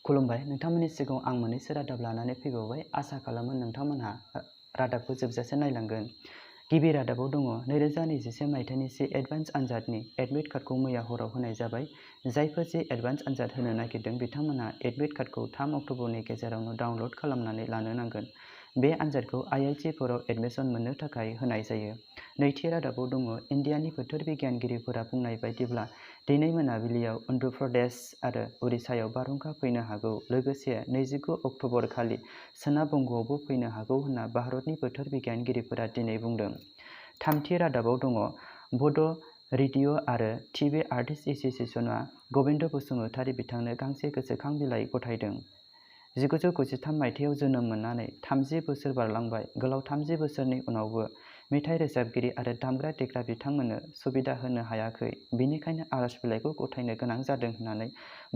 खुलुमबाय नोंथांमोननि सिगाङाव आं मोननैसो रादाब लानानै फैबावबाय। आसा खालामो नोंथांमोनहा रादाबखौ जोबजासे नायलांगोन। गिबि रादाबाव दङ 2021 मायथाइनि सि एडभान्स आनजादनि एडमिट कार्डखौ मैया हराव होनाय जाबाय। जायफोर जि एडभान्स आनजाद होनो नागिरदों बिथांमोनहा एडमिट कार्डखौ 3 अक्ट'बरनि गेजेरावनो डाउनलड खालामनानै लानो नांगोन। बे आनजादखौ IIT-फोराव एडमिसन मोननो थाखाय होनाय जायो। नैथि रादाबाव दङ इन्डियानि बोथोर बिगियानगिरिफोरा बुंनाय बायदिब्ला दिनै मोनाबिलियाव अन्ध्र प्रदेश आरो उरिष्यायाव बारहुंखा फैनो हागौ। लोगोसे 29 अक्ट'बर खालि सोनाब बंग'आवबो फैनो हागौ होनना भारतनि बोथोर बिगियानगिरिफोरा दिनै बुंदों। थामथि रादाबाव दङ बड' रेडिअ' आरो टिभि आर्टिस्ट एस'सिएशनआ गबिन्द बसुमतारी बिथांनो गांसे गोसोखां बिलाइ गथायदों। 1993 मायथाइयाव जोनोम मोननानै 30 बोसोर बारलांबाय। गोलाव 30 बोसोरनि उनावबो मेथाइ रोजाबगिरि आरो दामग्रा देग्रा बिथांमोननो सुबिदा होनो हायाखै। बेनिखायनो आर'ज बिलाइखौ गथायनो गोनां जादों होननानै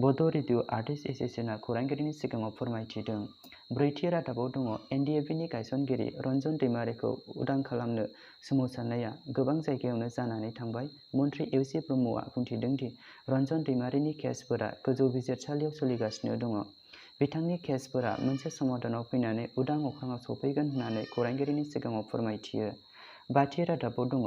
बड' रेडिअ' आर्टिस्ट एस'सिएशनआ खौरांगिरिनि सिगाङाव फोरमायथिदों। ब्रैथि रादाबाव दङ NDFB-नि गायसनगिरि रन्जन दैमारिखौ उदां खालामनो सोमावसारनाया गोबां जायगायावनो जानानै थांबाय। मन्थ्रि इउसि ब्रह्मआ बुंथिदों दि रन्जन दैमारिनि केसफोरा गोजौ बिजिरसालियाव सोलिगासिनो दङ। बिथांनि केसफोरा मोनसे समाधानाव फैनानै उदां अख्राङाव सौफैगोन होननानै खौरांगिरिनि सिगाङाव फोरमायथियो। बाथि रादाबाव दङ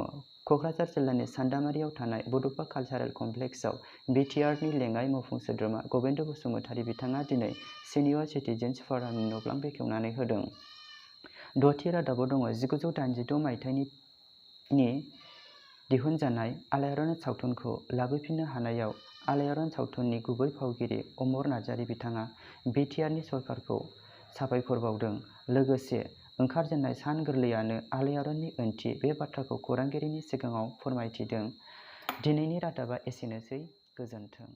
क'क्राझार जिल्लानि सान्दामारियाव थानाय बड'फा कालचारेल कमप्लेक्सआव BTRनि लेङाइ मावफुं सोद्रोमा गबिन्द बसुमतारी बिथाङा दिनै सिनियर सिटिजेन्स फ'रामनि न'ब्लां बेखेवनानै होदों। द'थि रादाबाव दङ 1986 मायथाइनि दिहुनजानाय आलायारन सावथुनखौ लाबोफिननो हानायाव आलायारन सावथुननि गुबै फावगिरि अमर नार्जारी बिथाङा BTRनि सरकारखौ साबायखर बावदों। लोगोसे ओंखारजेन्नाय सान गोरलैयानो आलायारननि ओंथि बे बाथ्राखौ खौरांगिरिनि सिगाङाव फोरमायथिदों। दिनैनि रादाबा एसेनोसै। गोजोन्थों।